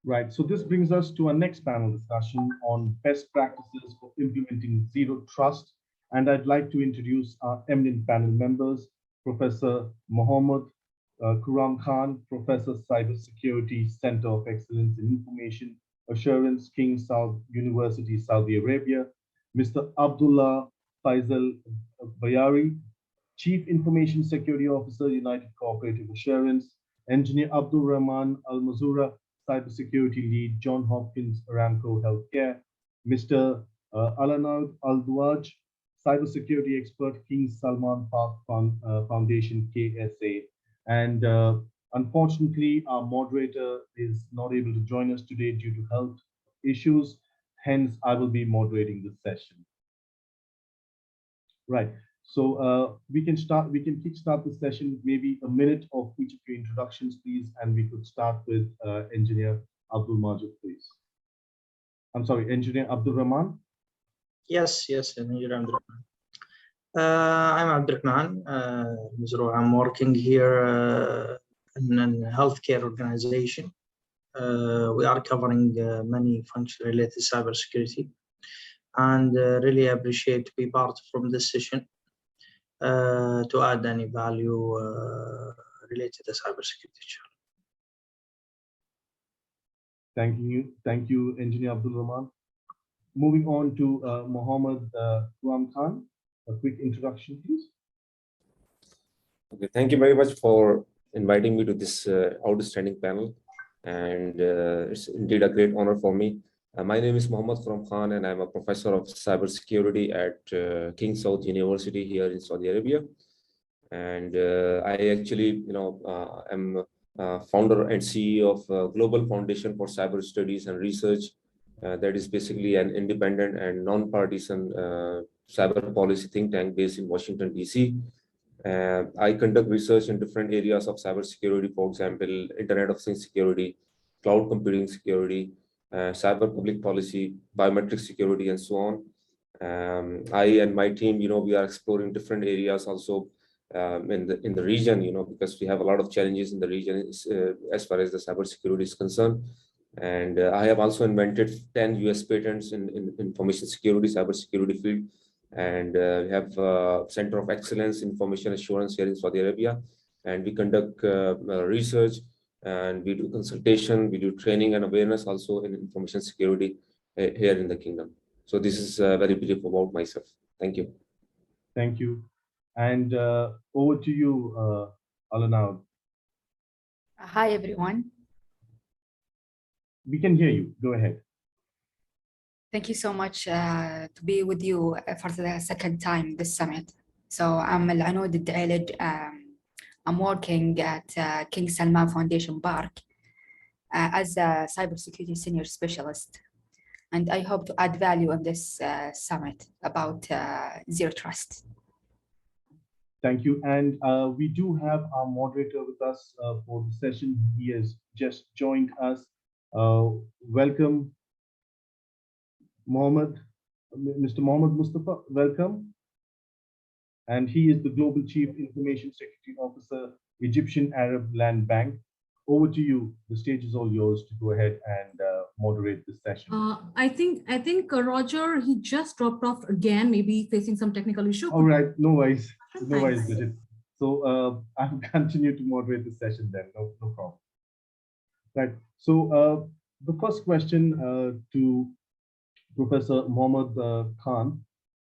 Right, so this brings us to our next panel discussion on best practices for implementing zero trust. And I'd like to introduce our eminent panel members, Professor Mohammed, Khurram Khan, Professor Cybersecurity, Center of Excellence in Information Assurance, King Saud University, Saudi Arabia, Mr. Abdullah Faisal Biary, Chief Information Security Officer, United Cooperative Assurance, Engineer Abdulrahman Almazroua, Cybersecurity Lead, John Hopkins, Aramco Healthcare, Mr. Alanoud Alduailej, Cybersecurity Expert, King Salman Park Foundation, KSA. And unfortunately, our moderator is not able to join us today due to health issues. Hence, I will be moderating this session. Right. So we can kickstart the session with maybe a minute of each of your introductions, please, and we could start with Engineer Abdulrahman, please. I'm sorry, Engineer Abdulrahman. Yes, Engineer Abdulrahman. I'm Abdulrahman. I'm working here in a healthcare organization. We are covering many functions related to cybersecurity, and really appreciate to be part from this session. To add any value related to the cybersecurity challenge. Thank you, Engineer Abdulrahman. Moving on to Mohammed Khan, a quick introduction, please. Okay, thank you very much for inviting me to this outstanding panel, and it's indeed a great honor for me. My name is Mohammed Khan, and I'm a professor of cybersecurity at King Saud University here in Saudi Arabia. And I actually, am founder and CEO of Global Foundation for Cyber Studies and Research. That is basically an independent and non-partisan cyber policy think tank based in Washington, D.C. I conduct research in different areas of cybersecurity, for example, Internet of Things security, cloud computing security, cyber public policy, biometric security, and so on. I and my team, we are exploring different areas also in the region, because we have a lot of challenges in the region as far as the cybersecurity is concerned. And I have also invented 10 US patents in information security, cybersecurity field. And we have Center of Excellence in Information Assurance here in Saudi Arabia. And we conduct research, and we do consultation, we do training and awareness also in information security here in the kingdom. So this is very brief about myself. Thank you. Thank you. And over to you, Alanoud. Hi, everyone. We can hear you. Go ahead. Thank you so much to be with you for the second time this summit. So I'm Alanoud Alduailej. I'm working at King Salman Foundation Park as a cybersecurity senior specialist. And I hope to add value on this summit about zero trust. Thank you. And we do have our moderator with us for the session. He has just joined us. Welcome, Mohammed, Mr. Mohammed Mostafa, welcome. And he is the Global Chief Information Security Officer, Egyptian Arab Land Bank. Over to you. The stage is all yours to go ahead and moderate this session. I think Roger, he just dropped off again, maybe facing some technical issue. All right, no worries. No worries, Bridget. So I'll continue to moderate the session then, no problem. Right, so the first question to Professor Mohammed Khan,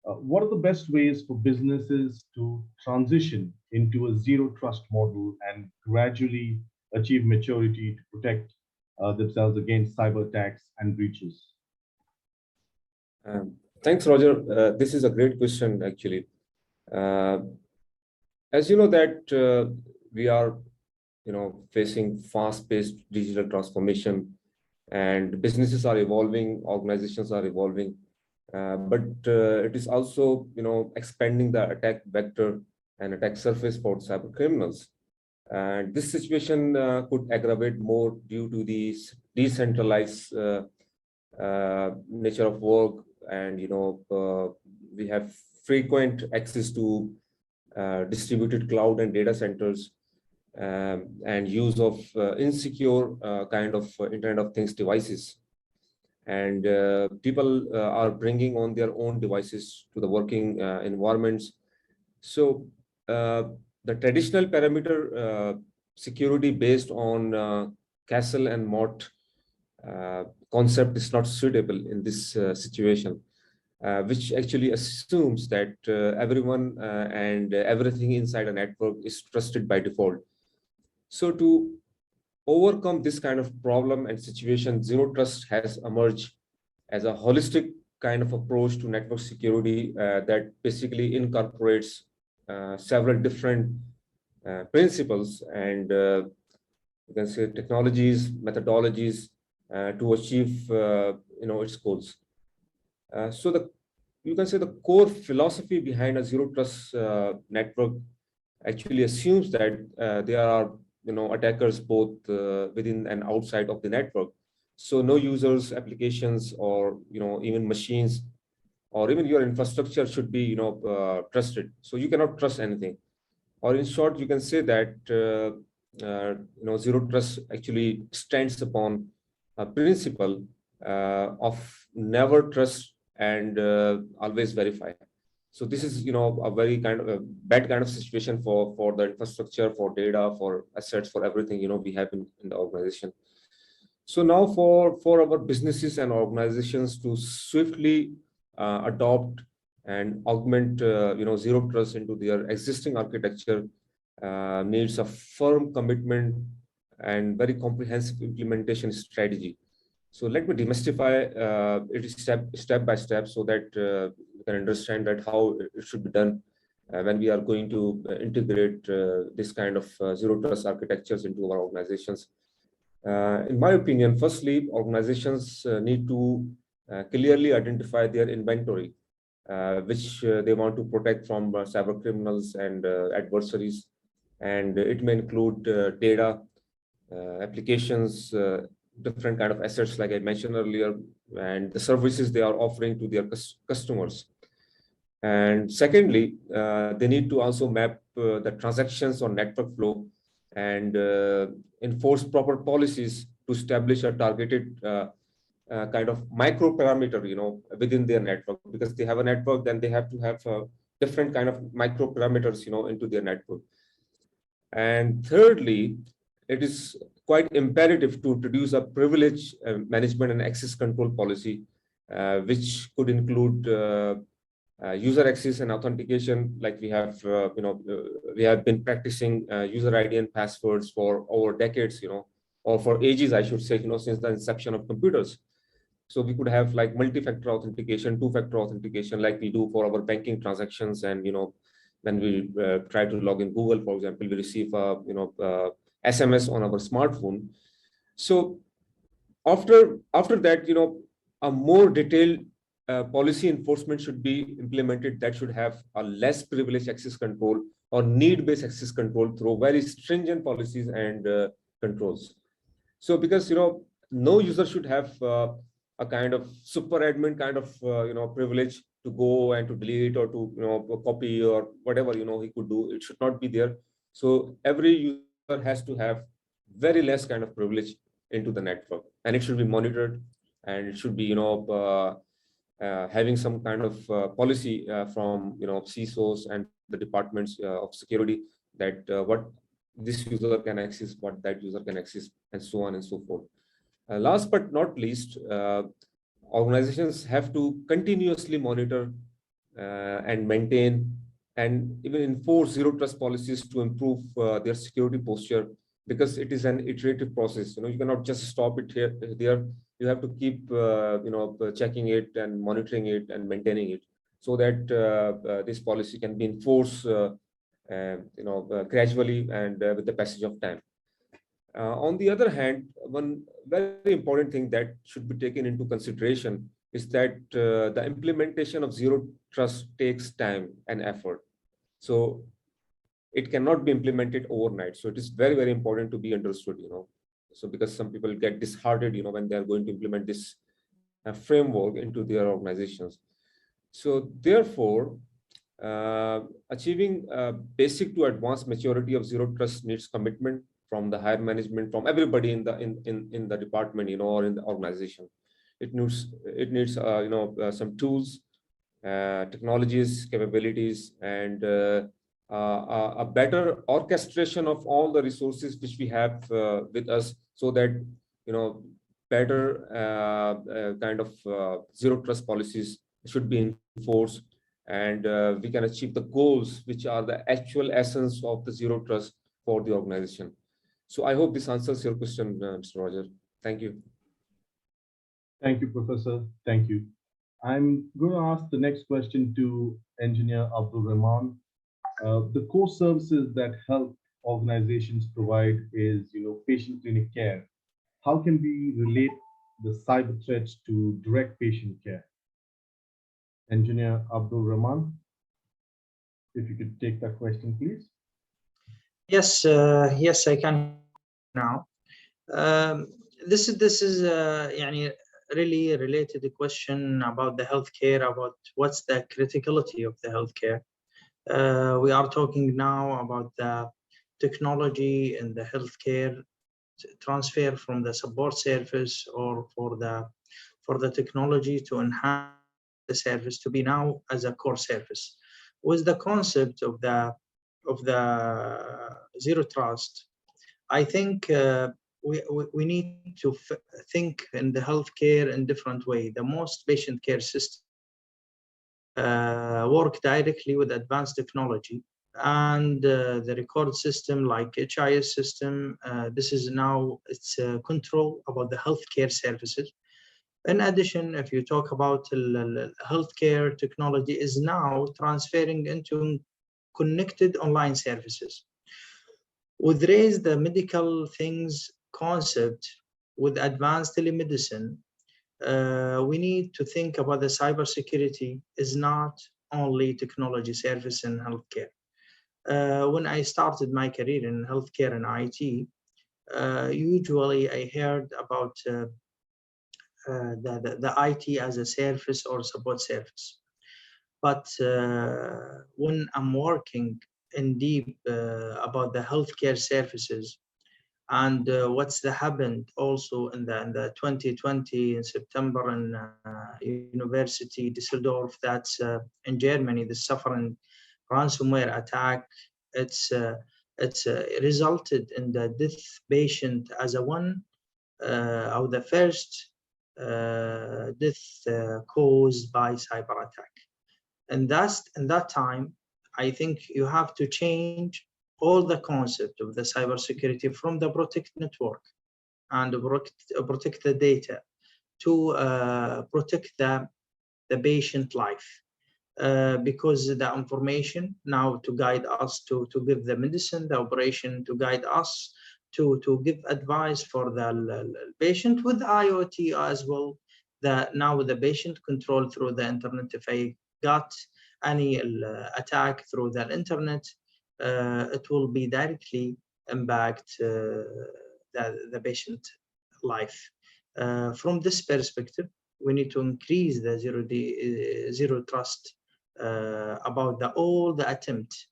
what are the best ways for businesses to transition into a zero trust model and gradually achieve maturity to protect themselves against cyber attacks and breaches? Thanks, Roger. This is a great question, actually. As you know that we are, facing fast-paced digital transformation, and businesses are evolving, organizations are evolving, but it is also, expanding the attack vector and attack surface for cyber criminals. And this situation could aggravate more due to the decentralized nature of work, and we have frequent access to distributed cloud and data centers, and use of insecure kind of Internet of Things devices. And people are bringing on their own devices to the working environments. So the traditional perimeter security based on castle and moat concept is not suitable in this situation, which actually assumes that everyone and everything inside a network is trusted by default. So to overcome this kind of problem and situation, Zero Trust has emerged as a holistic kind of approach to network security that basically incorporates several different principles and you can say technologies, methodologies to achieve its goals. So you can say the core philosophy behind a Zero Trust network actually assumes that there are attackers both within and outside of the network. So no users, applications, or even machines, or even your infrastructure should be trusted. So you cannot trust anything. Or in short, you can say that Zero Trust actually stands upon a principle of never trust and always verify. So this is a very kind of a bad kind of situation for the infrastructure, for data, for assets, for everything we have in the organization. So now for our businesses and organizations to swiftly adopt and augment Zero Trust into their existing architecture needs a firm commitment and very comprehensive implementation strategy. So let me demystify it step by step so that you can understand that how it should be done when we are going to integrate this kind of Zero Trust architectures into our organizations. In my opinion, firstly, organizations need to clearly identify their inventory, which they want to protect from cyber criminals and adversaries. And it may include data, applications, different kind of assets, like I mentioned earlier, and the services they are offering to their customers. And secondly, they need to also map the transactions on network flow and enforce proper policies to establish a targeted kind of micro parameter, within their network. Because they have a network, then they have to have different kind of micro parameters, into their network. And thirdly, it is quite imperative to introduce a privilege management and access control policy, which could include user access and authentication, like we have, we have been practicing user ID and passwords for over decades, or for ages, I should say, since the inception of computers. So we could have like multi-factor authentication, two-factor authentication, like we do for our banking transactions. And, when we try to log in Google, for example, we receive a, SMS on our smartphone. So after that, a more detailed policy enforcement should be implemented that should have a less privileged access control or need-based access control through very stringent policies and controls. So because no user should have a kind of super admin kind of privilege to go and to delete or to copy or whatever he could do. It should not be there. So every user has to have very less kind of privilege into the network, and it should be monitored, and it should be having some kind of policy from CISOs and the departments of security that what this user can access, what that user can access, and so on and so forth. Last but not least, organizations have to continuously monitor and maintain and even enforce Zero Trust policies to improve their security posture, because it is an iterative process. You cannot just stop it there. You have to keep checking it and monitoring it and maintaining it, so that this policy can be enforced gradually and with the passage of time. On the other hand, one very important thing that should be taken into consideration is that the implementation of Zero Trust takes time and effort. So it cannot be implemented overnight. So it is very, very important to be understood, So because some people get disheartened, when they are going to implement this framework into their organizations. So therefore, Achieving basic to advanced maturity of zero trust needs commitment from the higher management, from everybody in the department, or in the organization. It needs some tools, technologies, capabilities, and a better orchestration of all the resources which we have with us, so that better kind of zero trust policies should be enforced, and we can achieve the goals which are the actual essence of the zero trust for the organization. So I hope this answers your question, Mr. Roger. Thank you. Thank you, Professor. Thank you. I'm going to ask the next question to Engineer Abdulrahman. The core services that health organizations provide is, patient clinic care. How can we relate the cyber threats to direct patient care? Engineer Abdulrahman, if you could take that question, please. Yes, yes, I can now. This is really related to the question about the healthcare, about what's the criticality of the healthcare. We are talking now about the technology and the healthcare transfer from the support service, or for the technology to enhance the service to be now as a core service. With the concept of the zero trust, I think we need to think in the healthcare in different way. The most patient care system work directly with advanced technology, and the record system like HIS system, this is now it's control about the healthcare services. In addition, if you talk about healthcare technology is now transferring into connected online services. With raise the medical things concept with advanced telemedicine, we need to think about the cybersecurity is not only technology service in healthcare. When I started my career in healthcare and IT, usually I heard about the IT as a service or support service. But when I'm working in deep about the healthcare services, and what's happened also in the 2020 in September in University Düsseldorf, that's in Germany, the suffering ransomware attack, it's resulted in the death patient as a one of the first death caused by cyber attack. And that's in that time, I think you have to change all the concept of the cybersecurity from the protect network and protect the data to protect the patient life, because the information now to guide us to give the medicine, the operation to guide us to give advice for the patient with IoT as well. Now the patient control through the internet. If I got any attack through the internet, it will be directly impact the patient life. From this perspective, we need to increase the zero trust about all the attempt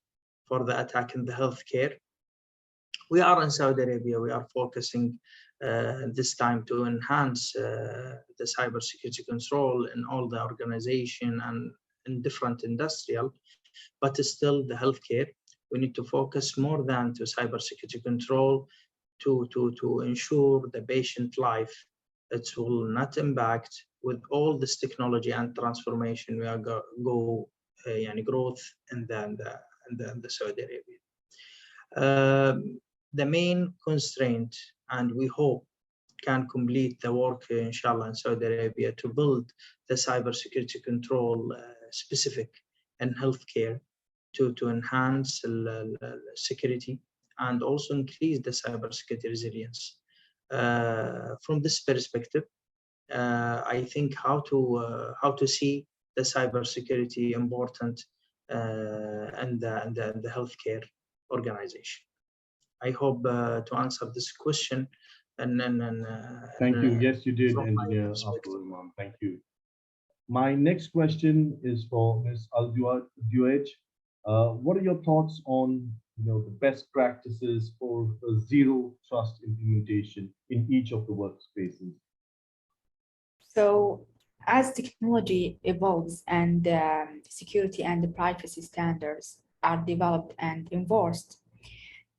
for the attack in the healthcare. We are in Saudi Arabia. We are focusing this time to enhance the cybersecurity control in all the organization and in different industrial, but still the healthcare. We need to focus more than to cybersecurity control to ensure the patient life. It will not impact with all this technology and transformation. We are growth in the Saudi Arabia. The main constraint, and we hope can complete the work, inshallah, in Saudi Arabia to build the cybersecurity control specific in healthcare to enhance security and also increase the cybersecurity resilience. From this perspective, I think how to see the cybersecurity important and the healthcare organization. I hope to answer this question. And Thank you. Yes, you did, Engineer Abdulrahman. Thank you. My next question is for Ms. Alduailej. What are your thoughts on the best practices for zero trust implementation in each of the workspaces? So as technology evolves and security and privacy standards are developed and enforced,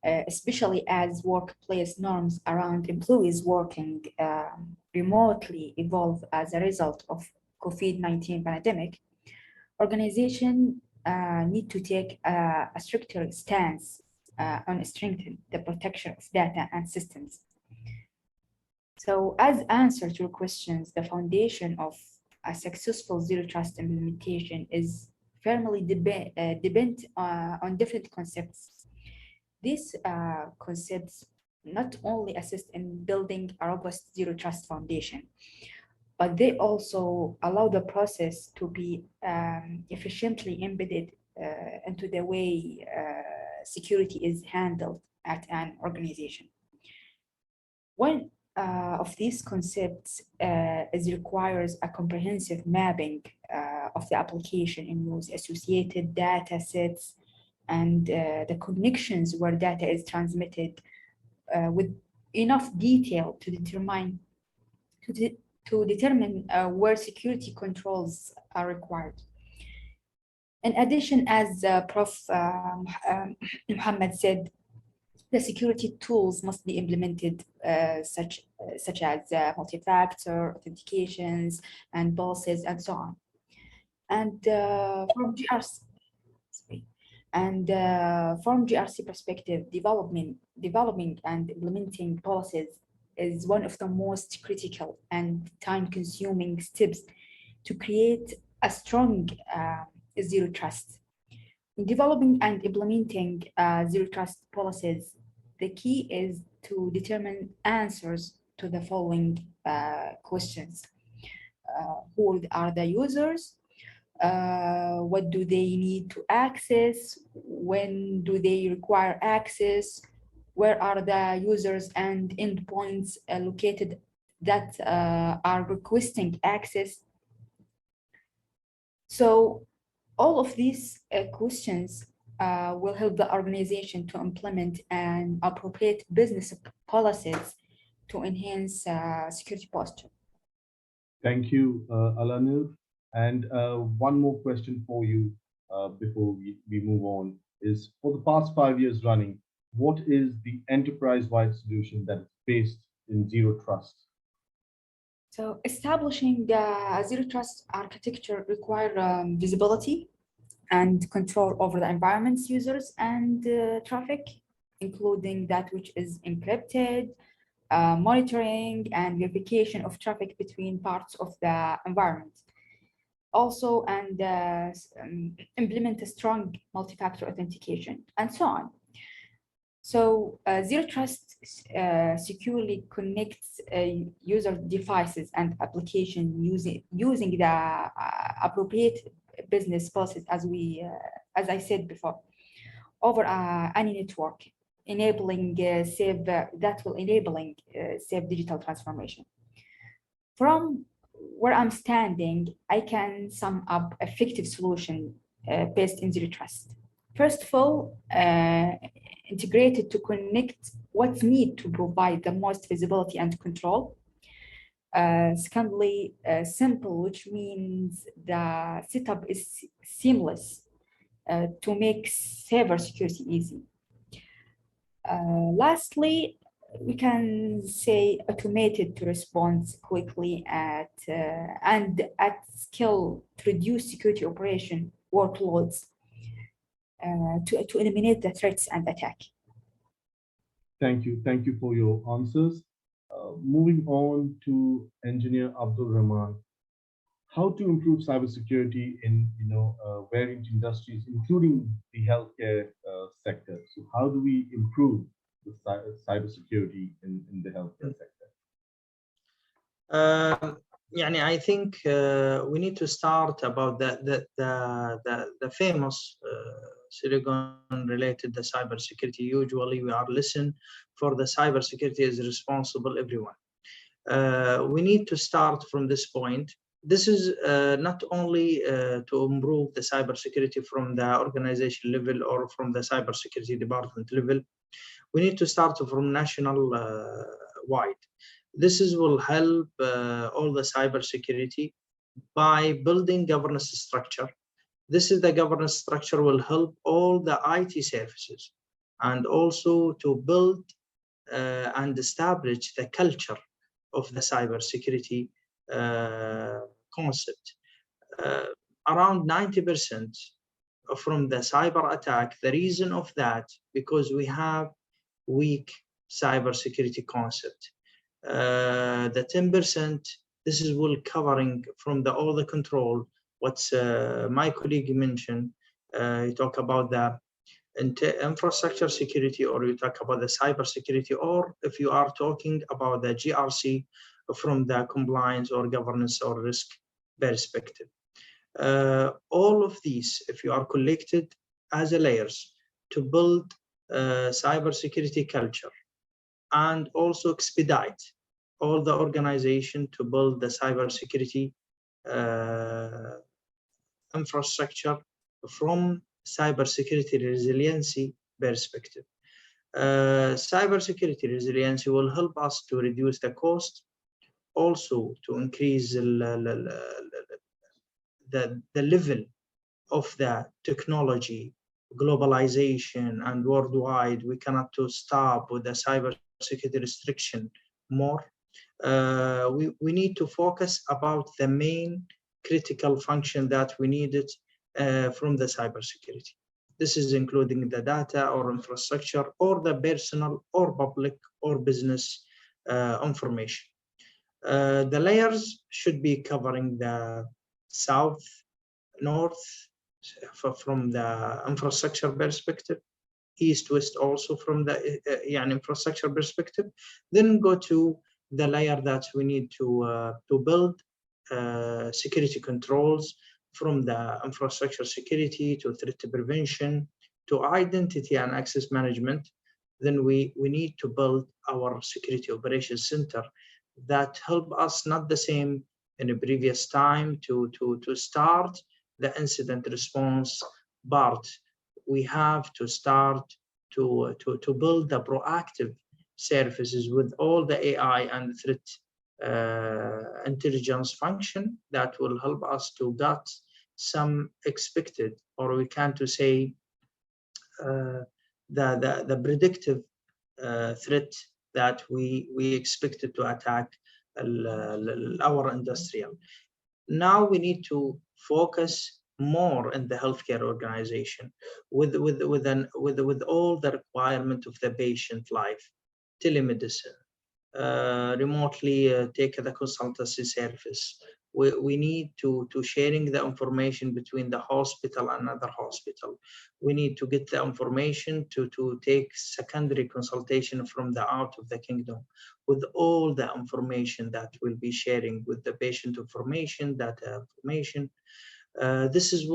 especially as workplace norms around employees working remotely evolve as a result of COVID-19 pandemic, organizations need to take a stricter stance on strengthening the protection of data and systems. So as answer to your questions, the foundation of a successful zero trust implementation is firmly depend on different concepts. These concepts not only assist in building a robust zero trust foundation, but they also allow the process to be efficiently embedded into the way security is handled at an organization. One of these concepts requires a comprehensive mapping of the application in use, associated data sets, and the connections where data is transmitted with enough detail to determine where security controls are required. In addition, as Prof. Mohammed said, the security tools must be implemented such as multi-factor authentications and policies and so on. And from GRC perspective, developing and implementing policies is one of the most critical and time-consuming steps to create a strong zero trust. In developing and implementing zero trust policies, the key is to determine answers to the following questions. Who are the users? What do they need to access? When do they require access? Where are the users and endpoints located that are requesting access? So all of these questions will help the organization to implement an appropriate business policies to enhance security posture. Thank you, Alanoud. And one more question for you before we move on is, for the past 5 years running, what is the enterprise-wide solution that is based in zero trust? So establishing a zero trust architecture requires visibility and control over the environment's users and traffic, including that which is encrypted, monitoring and verification of traffic between parts of the environment. Also, and implement a strong multi-factor authentication and so on. So zero trust securely connects user devices and application using the appropriate business policies, as I said before, over any network, enabling safe digital transformation. From where I'm standing, I can sum up effective solution based in zero trust. First of all, integrated to connect what's needed to provide the most visibility and control. Secondly, simple, which means the setup is seamless to make cybersecurity easy. Lastly, we can say automated to respond quickly and at scale to reduce security operation workloads to eliminate the threats and attack. Thank you for your answers. Moving on to Engineer Abdulrahman, how to improve cybersecurity in varied industries, including the healthcare sector. So how do we improve the cybersecurity in the healthcare sector? I think we need to start about the famous Silicon-related the cybersecurity. Usually, we are listen for the cybersecurity is responsible everyone. We need to start from this point This is not only to improve the cybersecurity from the organization level or from the cybersecurity department level. We need to start from national wide. This will help all the cybersecurity by building governance structure. This is the governance structure will help all the IT services, and also to build and establish the culture of the cybersecurity concept. Around 90% from the cyber attack, the reason of that, because we have weak cybersecurity concept. The 10%, this is will covering from the all the control, what's my colleague mentioned. You talk about the infrastructure security, or you talk about the cyber security, or if you are talking about the GRC from the compliance or governance or risk perspective. All of these, if you are collected as a layers to build cyber security culture, and also expedite all the organization to build the cyber security infrastructure from cybersecurity resiliency perspective. Cybersecurity resiliency will help us to reduce the cost, also to increase the level of the technology, globalization, and worldwide. We cannot to stop with the cybersecurity restriction more. We need to focus about the main critical function that we needed from the cybersecurity. This is including the data or infrastructure or the personal or public or business information. The layers should be covering the south, north, from the infrastructure perspective, east, west also from the infrastructure perspective. Then go to the layer that we need to build security controls, from the infrastructure security to threat prevention to identity and access management. Then we need to build our security operations center that help us not the same in the previous time to start the incident response part. We have to start to build the proactive services with all the AI and threat intelligence function that will help us to get some expected, or we can to say the predictive threat that we expected to attack our industrial. Now we need to focus more in the healthcare organization with all the requirement of the patient life, telemedicine, remotely take the consultancy service. We need to sharing the information between the hospital and another hospital. We need to get the information to take secondary consultation from the out of the kingdom, with all the information that we'll be sharing with the patient information, data information. This is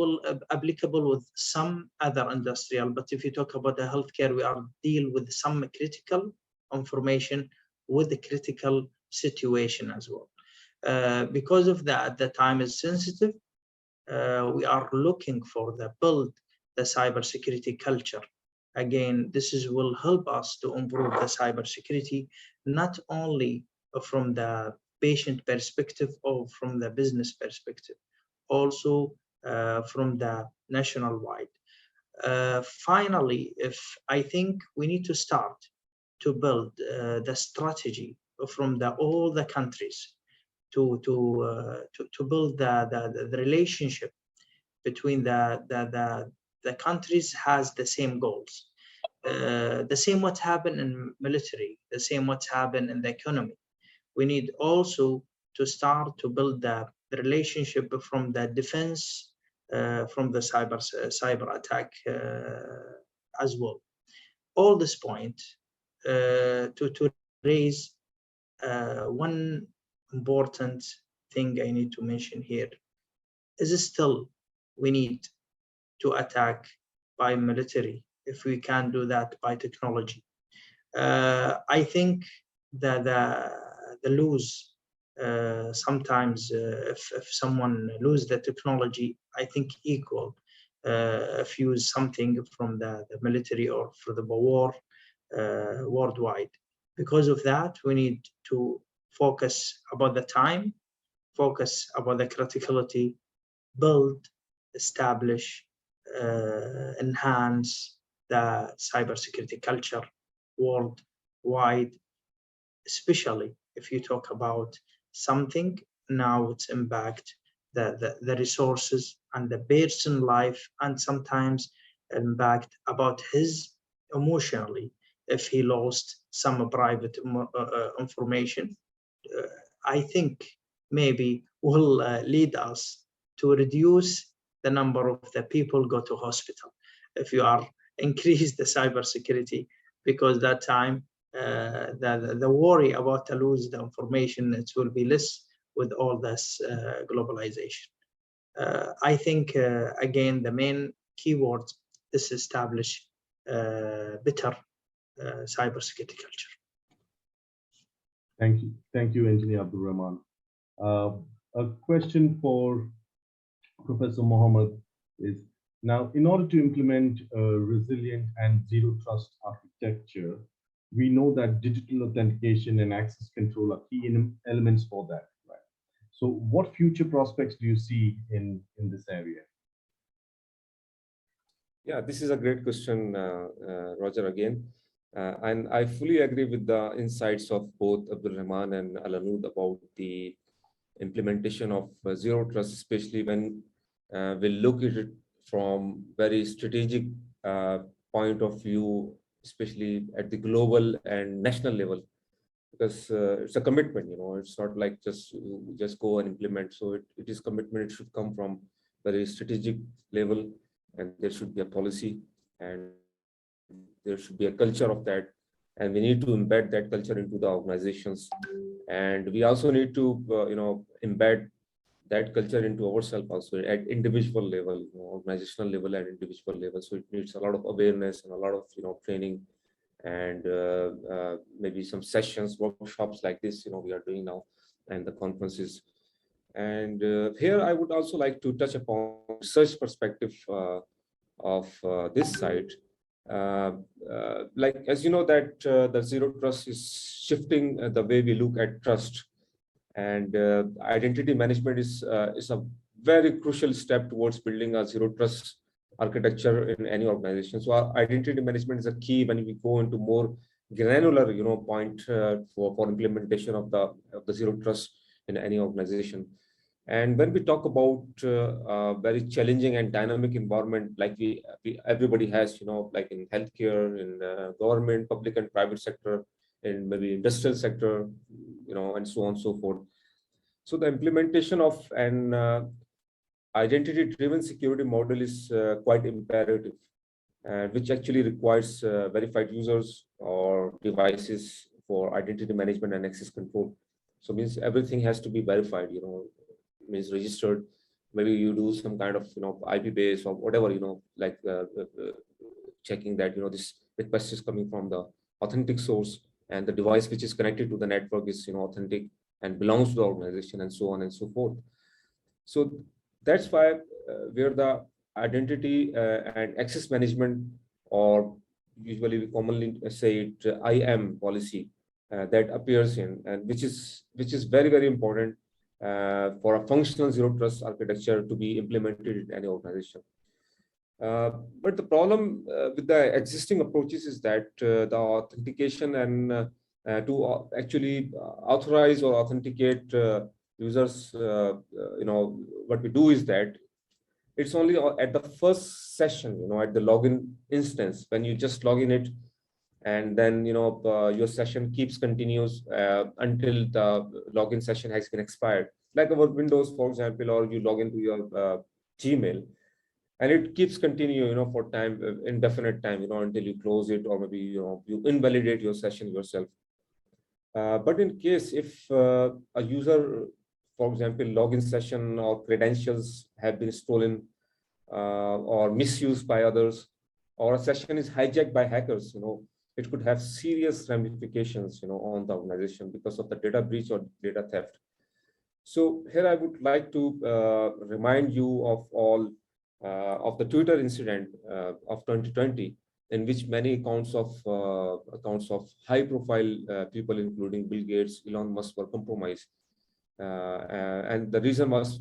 applicable with some other industrial, but if you talk about the healthcare, we are deal with some critical information with the critical situation as well. Because of that, the time is sensitive. We are looking for the build the cybersecurity culture. Again, this will help us to improve the cybersecurity, not only from the patient perspective or from the business perspective, also from the national wide. Finally, I think we need to start to build the strategy from all the countries to build the relationship between the countries has the same goals. The same what's happened in military, the same what's happened in the economy. We need also to start to build the relationship from the defense, from the cyber attack as well. All this point to raise one important thing I need to mention here is still we need to attack by military if we can do that by technology. I think that the loose Sometimes if someone lose the technology, I think equal. If you use something from the military or for the war worldwide. Because of that, we need to focus about the time, focus about the criticality, build, establish, enhance the cybersecurity culture worldwide, especially if you talk about something now its impact, the resources and the person life, and sometimes impact about his emotionally if he lost some private information. I think maybe will lead us to reduce the number of the people go to hospital if you are increase the cybersecurity, because that time the worry about to lose the information, it will be less with all this globalization. I think again the main keyword is establish better cybersecurity culture. Thank you, Engineer Abdulrahman. A question for Professor Mohammed is, now, in order to implement a resilient and zero trust architecture, we know that digital authentication and access control are key elements for that, right? So what future prospects do you see in this area? Yeah, this is a great question, Roger, again. And I fully agree with the insights of both Abdulrahman and Alanoud about the implementation of zero trust, especially when we look at it from very strategic point of view, especially at the global and national level, because it's a commitment, it's not like just go and implement. So it is commitment. It should come from very strategic level, and there should be a policy, and there should be a culture of that, and we need to embed that culture into the organizations. And we also need to embed that culture into ourselves also at individual level, organizational level and individual level. So it needs a lot of awareness and a lot of training, and maybe some sessions, workshops like this we are doing now, and the conferences. And here I would also like to touch upon research perspective of this site. Like, as you know, that the zero trust is shifting the way we look at trust, and identity management is a very crucial step towards building a zero trust architecture in any organization. So our identity management is a key when we go into more granular point for implementation of the zero trust in any organization. And when we talk about a very challenging and dynamic environment, like everybody has, like in healthcare, in government, public and private sector, in maybe industrial sector, and so on and so forth. So the implementation of an identity-driven security model is quite imperative, which actually requires verified users or devices for identity management and access control. So means everything has to be verified, means registered. Maybe you do some kind of IP base or whatever, like checking that this request is coming from the authentic source, and the device which is connected to the network is authentic and belongs to the organization, and so on and so forth. So that's why where the identity and access management, or usually we commonly say it IAM policy, that appears in, and which is very, very important for a functional zero trust architecture to be implemented in any organization. But the problem with the existing approaches is that the authentication and to actually authorize or authenticate users, what we do is that it's only at the first session, at the login instance, when you just log in it, and then your session continues until the login session has been expired, like our Windows, for example, or you log into your Gmail, and it keeps continuing for time, indefinite time, until you close it, or maybe you invalidate your session yourself. But in case if a user, for example, login session or credentials have been stolen or misused by others, or a session is hijacked by hackers, it could have serious ramifications, on the organization because of the data breach or data theft. So here I would like to remind you of all of the Twitter incident of 2020, in which many accounts of high-profile people, including Bill Gates, Elon Musk, were compromised. And the reason was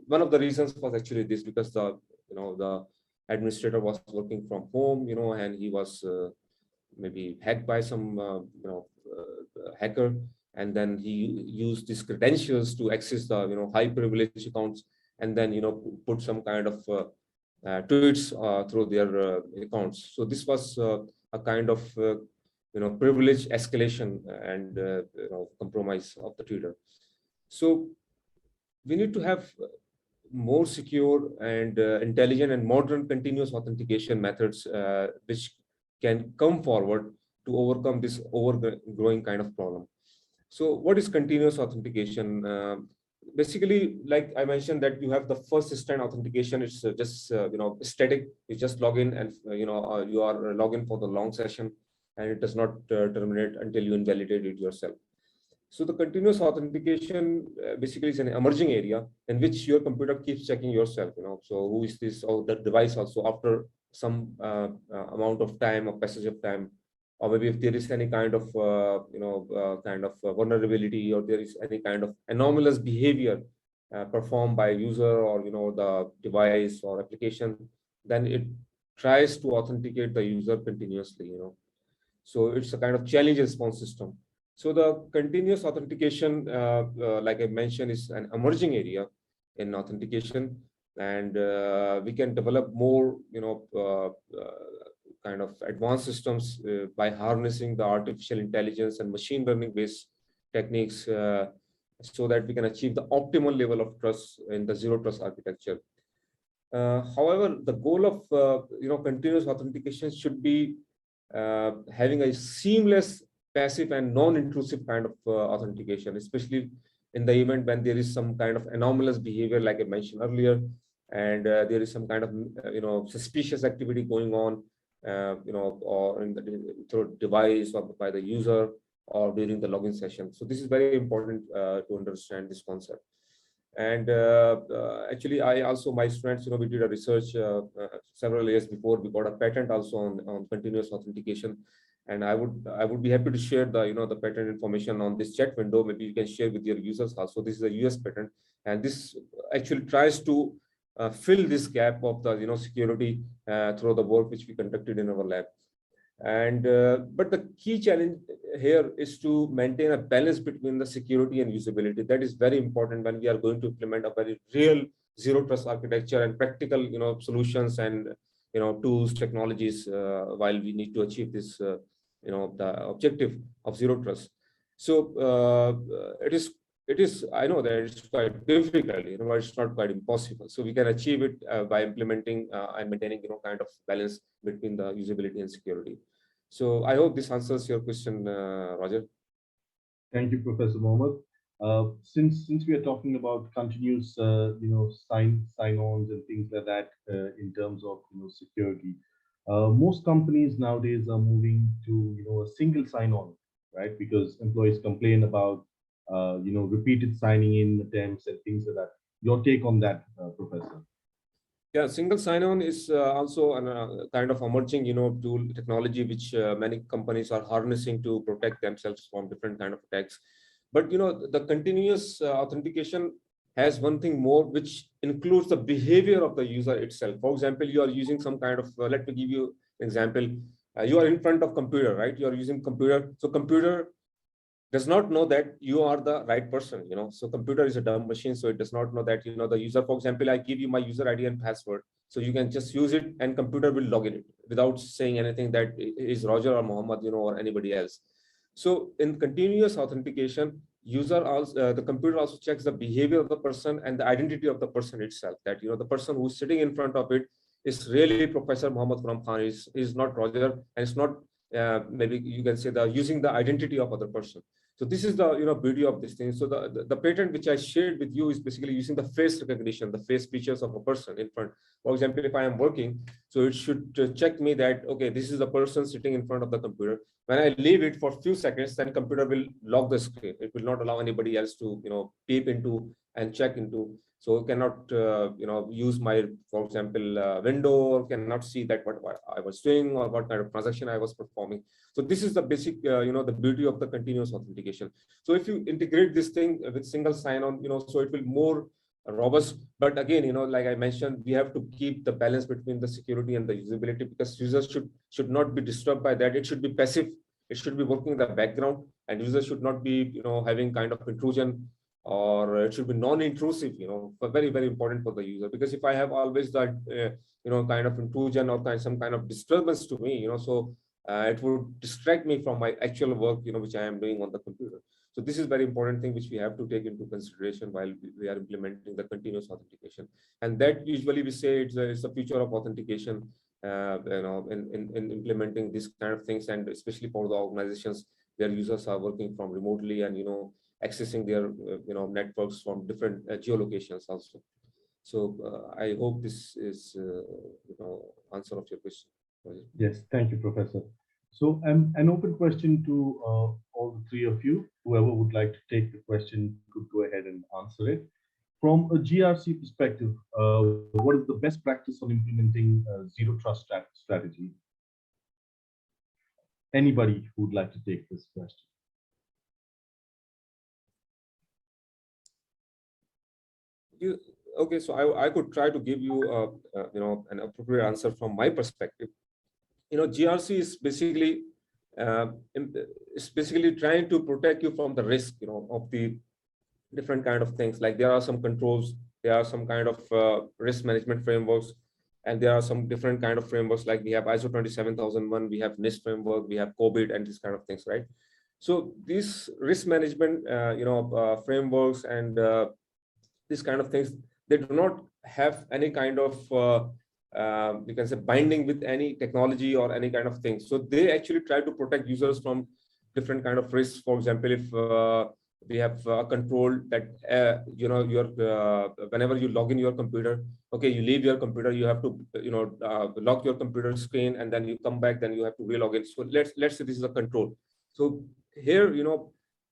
one of the reasons was actually this, because the administrator was working from home, and he was maybe hacked by some hacker, and then he used his credentials to access the high privilege accounts, and then put some kind of tweets through their accounts. So this was a kind of privilege escalation and compromise of the Twitter. So we need to have more secure and intelligent and modern continuous authentication methods which can come forward to overcome this overgrowing kind of problem. So what is continuous authentication? Basically, like I mentioned, that you have the first instant authentication. It's just static. You just log in, and you are logged in for the long session, and it does not terminate until you invalidate it yourself. So the continuous authentication basically is an emerging area in which your computer keeps checking yourself. So who is this, or the device also, after some amount of time, or passage of time, or maybe if there is any kind of vulnerability, or there is any kind of anomalous behavior performed by user, or the device or application, then it tries to authenticate the user continuously. So it's a kind of challenge response system. So the continuous authentication, like I mentioned, is an emerging area in authentication, and we can develop more, kind of advanced systems by harnessing the artificial intelligence and machine learning based techniques, so that we can achieve the optimal level of trust in the zero trust architecture. However, the goal of continuous authentication should be having a seamless, passive and non-intrusive kind of authentication, especially in the event when there is some kind of anomalous behavior, like I mentioned earlier, and there is some kind of suspicious activity going on, or through device or by the user or during the login session. So this is very important to understand this concept. And actually, my students, we did a research several years before. We got a patent also on continuous authentication, and I would be happy to share the patent information on this chat window. Maybe you can share with your users also. This is a US patent, and this actually tries to fill this gap of the security through the work which we conducted in our lab. And but the key challenge here is to maintain a balance between the security and usability. That is very important when we are going to implement a very real zero trust architecture and practical solutions and tools, technologies, while we need to achieve this the objective of zero trust. So it is I know that it's quite difficult, it's not quite impossible. So we can achieve it by implementing and maintaining kind of balance between the usability and security. So I hope this answers your question, Roger. Thank you, Professor Mohammed. Since we are talking about continuous sign-ons and things like that in terms of security, most companies nowadays are moving to a single sign-on, right? Because employees complain about repeated signing in attempts and things like that. Your take on that, Professor? Yeah, single sign-on is also a kind of emerging, tool technology which many companies are harnessing to protect themselves from different kind of attacks. But the continuous authentication has one thing more, which includes the behavior of the user itself. For example, you are using some kind of. Let me give you an example. You are in front of computer, right? You are using computer. So computer does not know that you are the right person, so computer is a dumb machine, so it does not know that the user. For example, I give you my user ID and password, so you can just use it and computer will log in it without saying anything that is Roger or Mohammed, or anybody else. So in continuous authentication, the computer also checks the behavior of the person and the identity of the person itself, that the person who's sitting in front of it is really Professor Mohammed Khurram Khan, is not Roger, and it's not maybe you can say using the identity of other person. So this is the beauty of this thing. So the patent which I shared with you is basically using the face recognition, the face features of a person in front. For example, if I am working, so it should check me that, okay, this is the person sitting in front of the computer. When I leave it for a few seconds, then computer will lock the screen. It will not allow anybody else to peep into and check into. So cannot use my, for example, window, or cannot see that what I was doing or what kind of transaction I was performing. So this is the basic the beauty of the continuous authentication. So if you integrate this thing with single sign-on, so it will more robust. But again, like I mentioned, we have to keep the balance between the security and the usability, because users should not be disturbed by that. It should be passive. It should be working in the background, and users should not be having kind of intrusion, or it should be non-intrusive, but very, very important for the user. Because if I have always that kind of intrusion or some kind of disturbance to me, so it would distract me from my actual work, which I am doing on the computer. So this is very important thing which we have to take into consideration while we are implementing the continuous authentication. And that usually we say it's the future of authentication, in implementing these kind of things, and especially for the organizations where users are working from remotely and accessing their networks from different geolocations also. So I hope this is answer of your question. Yes, thank you, Professor. So an open question to all the three of you. Whoever would like to take the question could go ahead and answer it. From a GRC perspective, what is the best practice on implementing zero trust strategy? Anybody who would like to take this question? Okay, so I could try to give you an appropriate answer from my perspective. GRC is basically trying to protect you from the risk, of the different kind of things. Like there are some controls, there are some kind of risk management frameworks, and there are some different kind of frameworks. Like we have ISO 27001, we have NIST framework, we have COVID, and these kind of things, right? So these risk management, frameworks and these kind of things, they do not have any kind of you can say binding with any technology or any kind of thing. So they actually try to protect users from different kind of risks. For example, if we have a control that whenever you log in your computer, okay, you leave your computer, you have to lock your computer screen, and then you come back, then you have to re-log in. So let's say this is a control. So here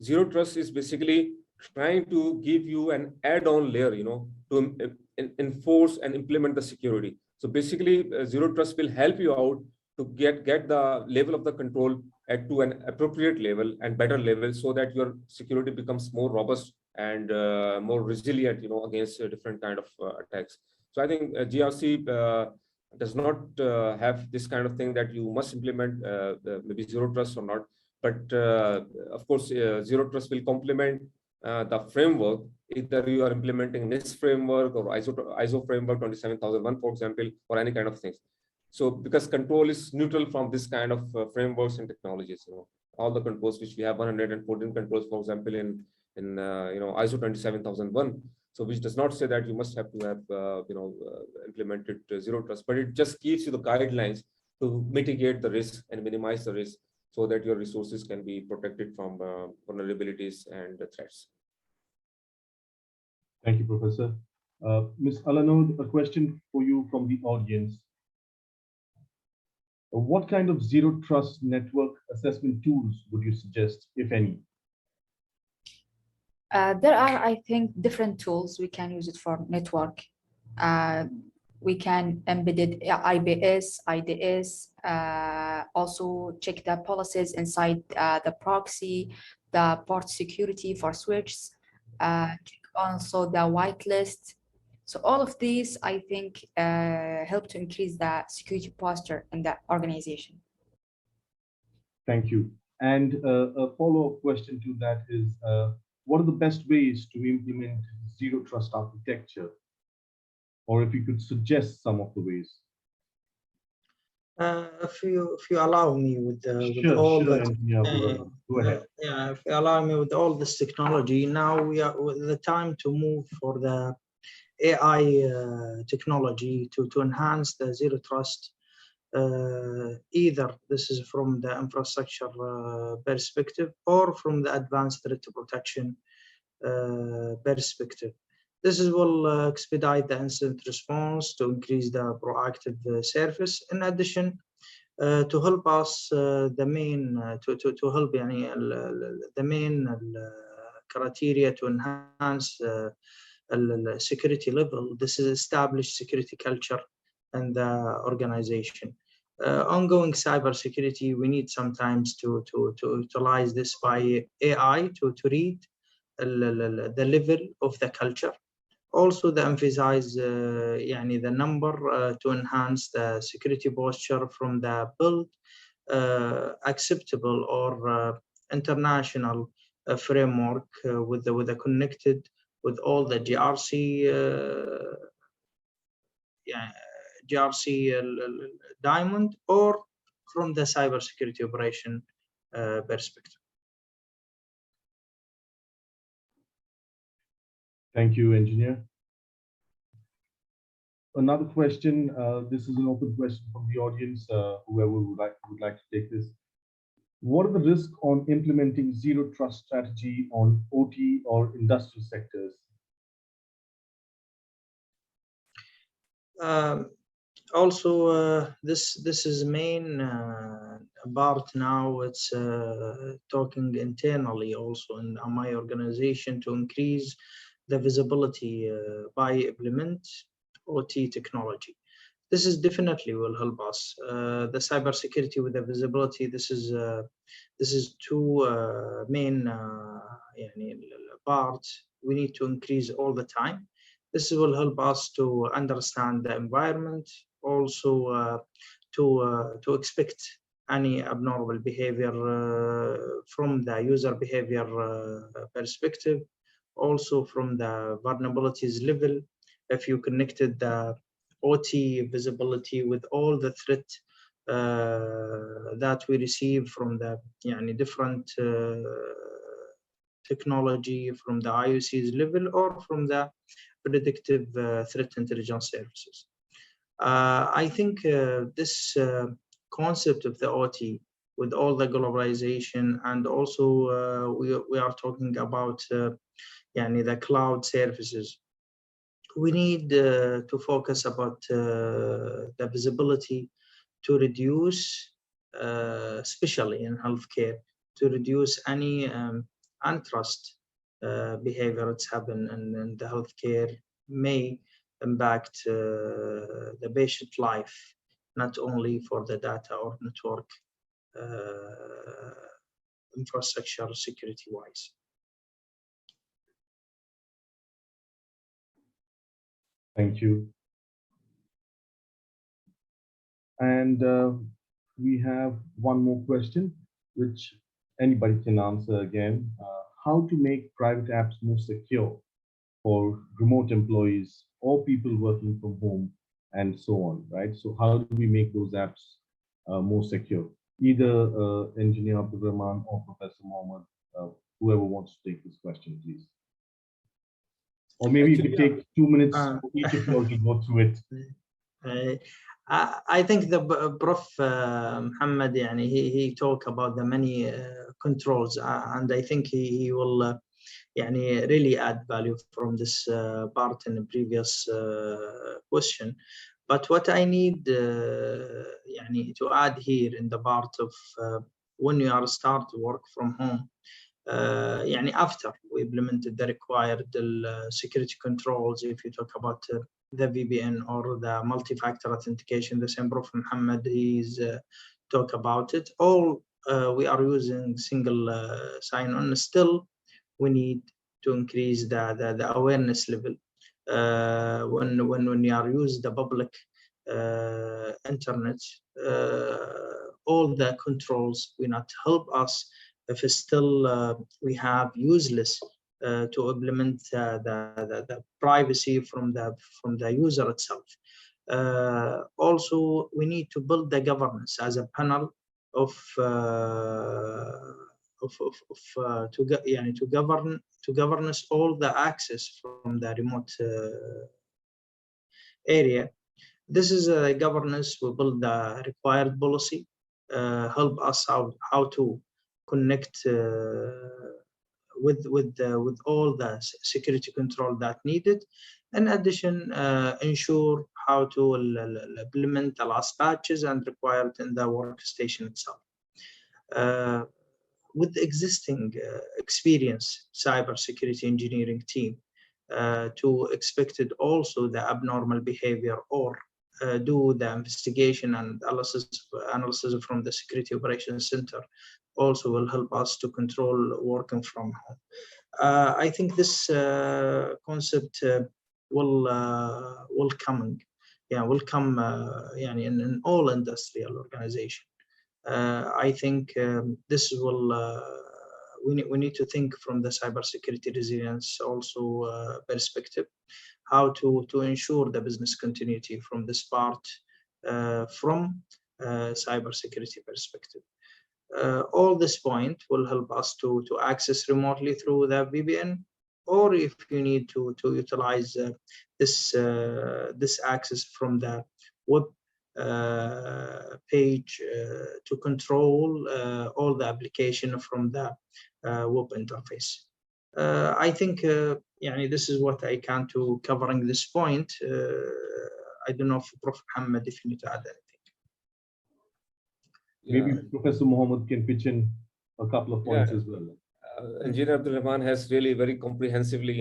zero trust is basically trying to give you an add-on layer to enforce and implement the security. So basically zero trust will help you out to get the level of the control to an appropriate level and better level, so that your security becomes more robust and more resilient against different kind of attacks. So I think GRC does not have this kind of thing that you must implement maybe zero trust or not, but of course zero trust will complement the framework. Either you are implementing NIST framework or ISO framework 27001, for example, or any kind of things. So because control is neutral from this kind of frameworks and technologies, all the controls which we have 114 controls, for example, in ISO 27001. So which does not say that you must have to have implemented zero trust, but it just gives you the guidelines to mitigate the risk and minimize the risk, so that your resources can be protected from vulnerabilities and threats. Thank you, Professor. Ms. Alanoud, a question for you from the audience. What kind of zero trust network assessment tools would you suggest, if any? There are, I think, different tools we can use it for network. We can embed it IBS, IDS, also check the policies inside the proxy, the port security for switches, check also the whitelist. So all of these, I think, help to increase the security posture in the organization. Thank you. And a follow-up question to that is, what are the best ways to implement zero trust architecture? Or if you could suggest some of the ways. If you allow me with all the go ahead. Yeah, if you allow me with all this technology, now we are with the time to move for the AI technology to enhance the zero trust Either this is from the infrastructure perspective or from the advanced threat protection perspective. This will expedite the incident response to increase the proactive service. In addition, to help us the main to help the main criteria to enhance security level. This is established security culture in the organization. Ongoing cybersecurity, we need sometimes to utilize this by AI to read the level of the culture. Also, the emphasize the number to enhance the security posture from the build acceptable or international framework with the connected with all the GRC diamond or from the cybersecurity operation perspective. Thank you, engineer. Another question, this is an open question from the audience, whoever would like to take this. What are the risks on implementing zero trust strategy on OT or industrial sectors? Also, this is main part now. It's talking internally also in my organization to increase the visibility by implement OT technology. This is definitely will help us. The cybersecurity with the visibility. This is two main parts we need to increase all the time. This will help us to understand the environment, also to expect any abnormal behavior from the user behavior perspective, also from the vulnerabilities level. If you connected the OT visibility with all the threat that we receive from the different technology from the IOC's level or from the predictive threat intelligence services. I think this concept of the OT with all the globalization and also we are talking about the cloud services. We need to focus about the visibility to reduce, especially in healthcare, to reduce any untrust behavior that's happened in the healthcare may impact the patient life, not only for the data or network infrastructure security-wise. Thank you. And we have one more question, which anybody can answer again. How to make private apps more secure for remote employees or people working from home and so on, right? So how do we make those apps more secure? Either Engineer Abdulrahman or Professor Mohammed, whoever wants to take this question, please. Or maybe you could take 2 minutes for each of you to go through it. I think the Prof Mohammed, he talked about the many controls, and I think he will really add value from this part in the previous question. But what I need to add here in the part of when you are start to work from home, after we implemented the required security controls, if you talk about the VPN or the multi-factor authentication, the same Prof Mohammed, he's talk about it. All we are using single sign-on. Still, we need to increase the awareness level. When you are use the public internet, all the controls will not help us if still we have useless to implement the privacy from the user itself. Also, we need to build the governance as a panel of to governance all the access from the remote area. This is a governance. We build the required policy, help us out how to connect with all the security control that needed. In addition, ensure how to implement the last patches and required in the workstation itself. With the existing experienced cybersecurity engineering team, to expected also the abnormal behavior or do the investigation and analysis from the Security Operations Center also will help us to control working from home. I think this concept will come in all industrial organization. I think this will we need to think from the cybersecurity resilience also perspective, how to ensure the business continuity from this part from cybersecurity perspective. All this point will help us to access remotely through the VPN, or if you need to utilize this access from the web page to control all the application from the web interface. I think this is what I can to covering this point. I don't know if Prof. Mohammed, if you need to add anything. Maybe Professor Mohammed can pitch in a couple of points as well. Engineer Abdulrahman has really very comprehensively,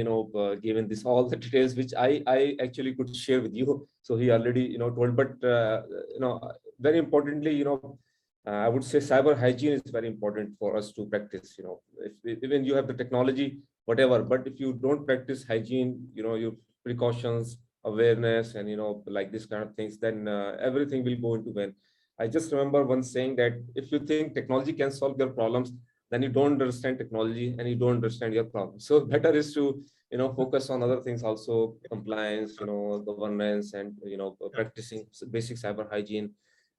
given this all the details which I actually could share with you. So he already, told. But very importantly, I would say cyber hygiene is very important for us to practice. Even you have the technology, whatever, but if you don't practice hygiene, your precautions, awareness, and like this kind of things, then everything will go into vain. I just remember once saying that if you think technology can solve your problems, then you don't understand technology and you don't understand your problems. So better is to focus on other things also, compliance, governance, and practicing basic cyber hygiene,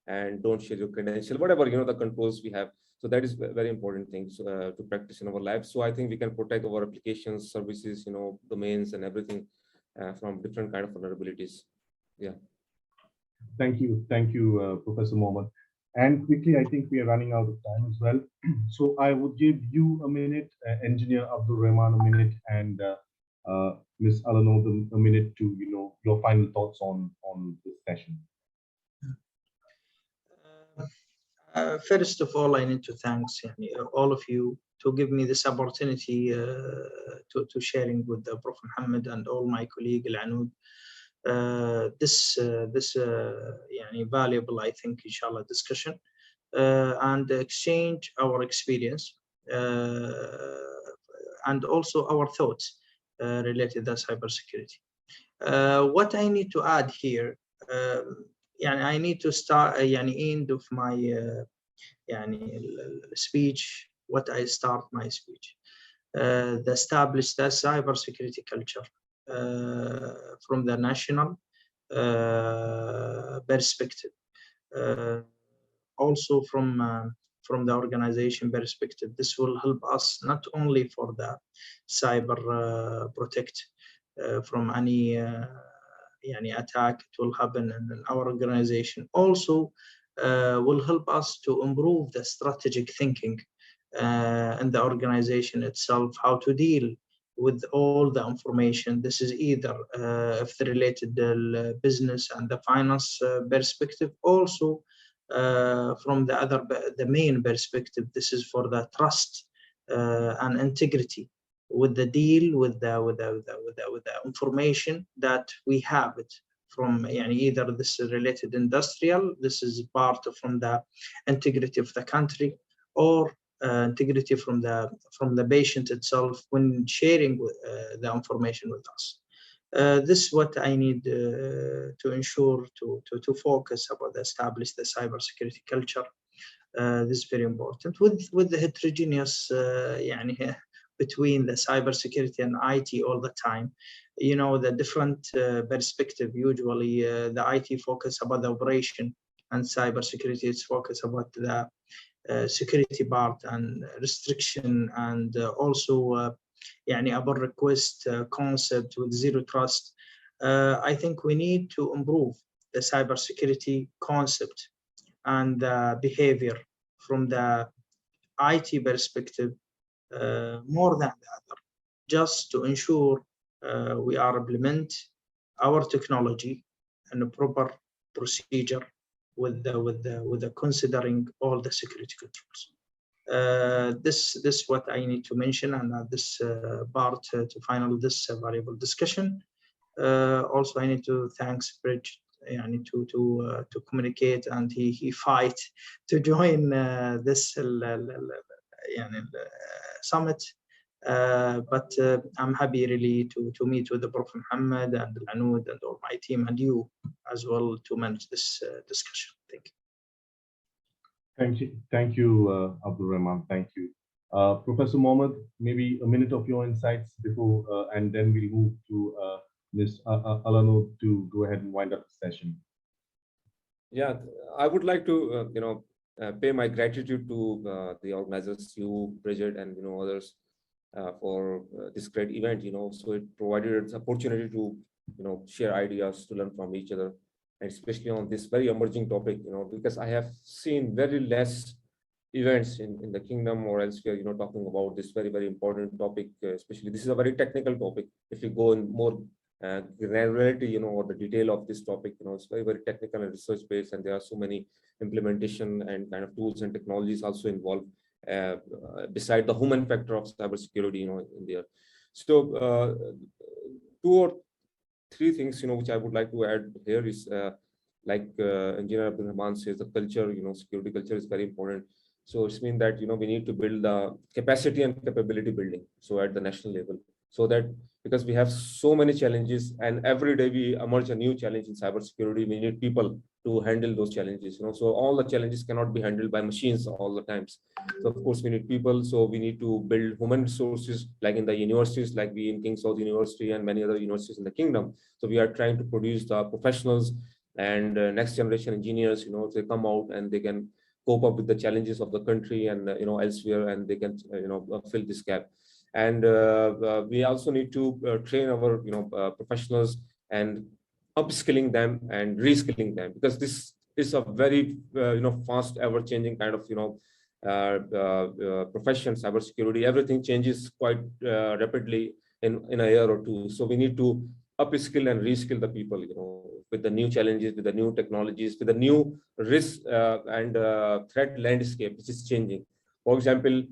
and don't share your credential, whatever the controls we have. So that is very important things to practice in our lives. So I think we can protect our applications, services, domains, and everything from different kind of vulnerabilities. Yeah. Thank you, Professor Mohammed. And quickly, I think we are running out of time as well. So I would give you a minute, Engineer Abdulrahman a minute, and Ms. Alanoud a minute to your final thoughts on this session. First of all, I need to thank all of you to give me this opportunity to sharing with the Prof. Mohammed and all my colleague Alanoud. This valuable, I think, inshallah, discussion and exchange our experience and also our thoughts related to cybersecurity. What I need to add here, I need to start end of my speech. What I start my speech, the established the cybersecurity culture from the national perspective, also from the organization perspective. This will help us not only for the cyber protect from any attack it will happen in our organization. Also will help us to improve the strategic thinking in the organization itself, how to deal with all the information. This is either if related to business and the finance perspective, also from the main perspective. This is for the trust and integrity with the deal with the information that we have it from either this is related industrial. This is part from the integrity of the country, or integrity from the patient itself when sharing the information with us. This is what I need to ensure to focus about establish the cybersecurity culture. This is very important with the heterogeneous between the cybersecurity and IT all the time. The different perspective. Usually the IT focus about the operation, and cybersecurity is focus about the security part and restriction, and also about request concept with zero trust. I think we need to improve the cybersecurity concept and the behavior from the IT perspective more than the other, just to ensure we are implement our technology and a proper procedure with the considering all the security controls. This what I need to mention, and this part to final this valuable discussion. Also, I need to thanks Bridge. I need to communicate, and he fight to join this summit. But I'm happy really to meet with the Prof Mohammed and Alanoud and all my team and you as well to manage this discussion. Thank you. Thank you, Abdulrahman. Thank you. Professor Mohammed, maybe a minute of your insights before, and then we'll move to Ms. Alanoud to go ahead and wind up the session. Yeah, I would like to, pay my gratitude to the organizers, you, Bridget, and others for this great event. So it provided us opportunity to, share ideas, to learn from each other, and especially on this very emerging topic. Because I have seen very less events in the kingdom or elsewhere, talking about this very, very important topic. Especially, this is a very technical topic. If you go in more granularity, or the detail of this topic, it's very, very technical and research based, and there are so many implementation and kind of tools and technologies also involved beside the human factor of cybersecurity, in there. So 2 or 3 things, which I would like to add here is like Engineer Abdulrahman says, the culture, security culture is very important. So it's mean that, we need to build the capacity and capability building. So at the national level, so that because we have so many challenges and every day we emerge a new challenge in cybersecurity, we need people to handle those challenges. So all the challenges cannot be handled by machines all the times. So of course we need people. So we need to build human resources, like in the universities, like we in King Saud University and many other universities in the kingdom. So we are trying to produce the professionals and next generation engineers. They come out and they can cope up with the challenges of the country and elsewhere, and they can fill this gap. And we also need to train our professionals and upskilling them and reskilling them, because this is a very fast ever changing kind of profession, cybersecurity. Everything changes quite rapidly in a year or 2. So we need to upskill and reskill the people, with the new challenges, with the new technologies, with the new risk and threat landscape which is changing. For example,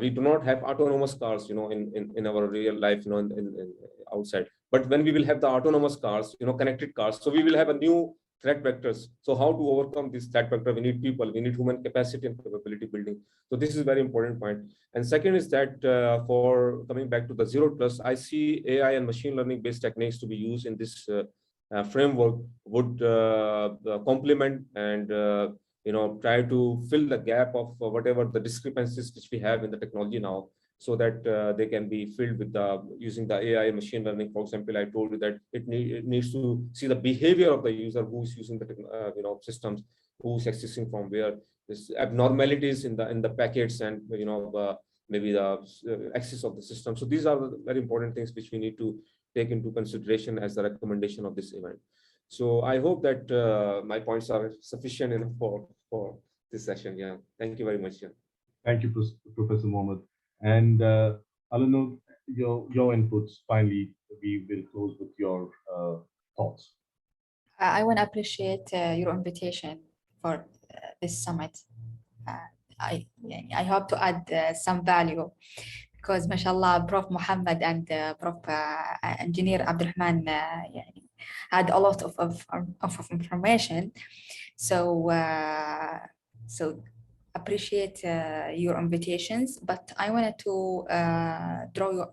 we do not have autonomous cars, in our real life, in outside. But when we will have the autonomous cars, connected cars, so we will have a new threat vectors. So how to overcome this threat vector? We need people, we need human capacity and capability building. So this is a very important point. And second is that for coming back to the zero trust, I see AI and machine learning based techniques to be used in this framework would complement and try to fill the gap of whatever the discrepancies which we have in the technology now, so that they can be filled with using the AI machine learning. For example, I told you that it needs to see the behavior of the user who is using the systems, who's accessing from where. There's abnormalities in the packets and maybe the access of the system. So these are the very important things which we need to take into consideration as the recommendation of this event. So I hope that my points are sufficient enough for this session. Yeah, thank you very much. Yeah. Thank you, Professor Mohammed. And Alanoud, your inputs. Finally, we will close with your thoughts. I want to appreciate your invitation for this summit. I hope to add some value, because mashallah, Prof Mohammed and Prof Engineer Abdulrahman had a lot of information. So appreciate your invitations, but I wanted to draw your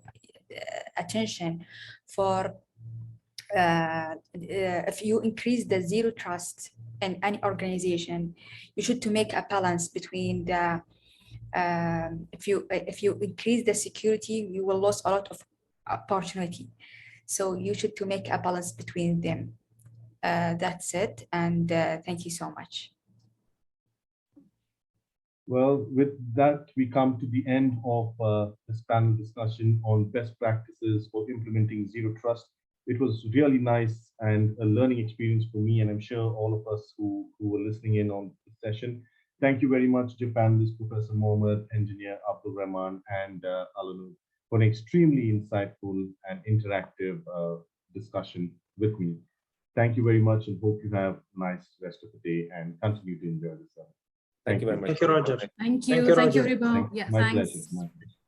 attention for if you increase the zero trust in any organization, you should to make a balance between the if you increase the security, you will lose a lot of opportunity. So you should to make a balance between them. That's it, and thank you so much. Well, with that, we come to the end of this panel discussion on best practices for implementing zero trust It was really nice and a learning experience for me, and I'm sure all of us who were listening in on the session. Thank you very much, dear panelists, Professor Mohammed, Engineer Abdulrahman, and Alanoud, for an extremely insightful and interactive discussion with me. Thank you very much, and hope you have a nice rest of the day and continue to enjoy the summit. Thank you very much. Thank you, Roger. Thank Thank you. you, Thank you, Roger. everyone. Yeah, My thanks. pleasure. My pleasure.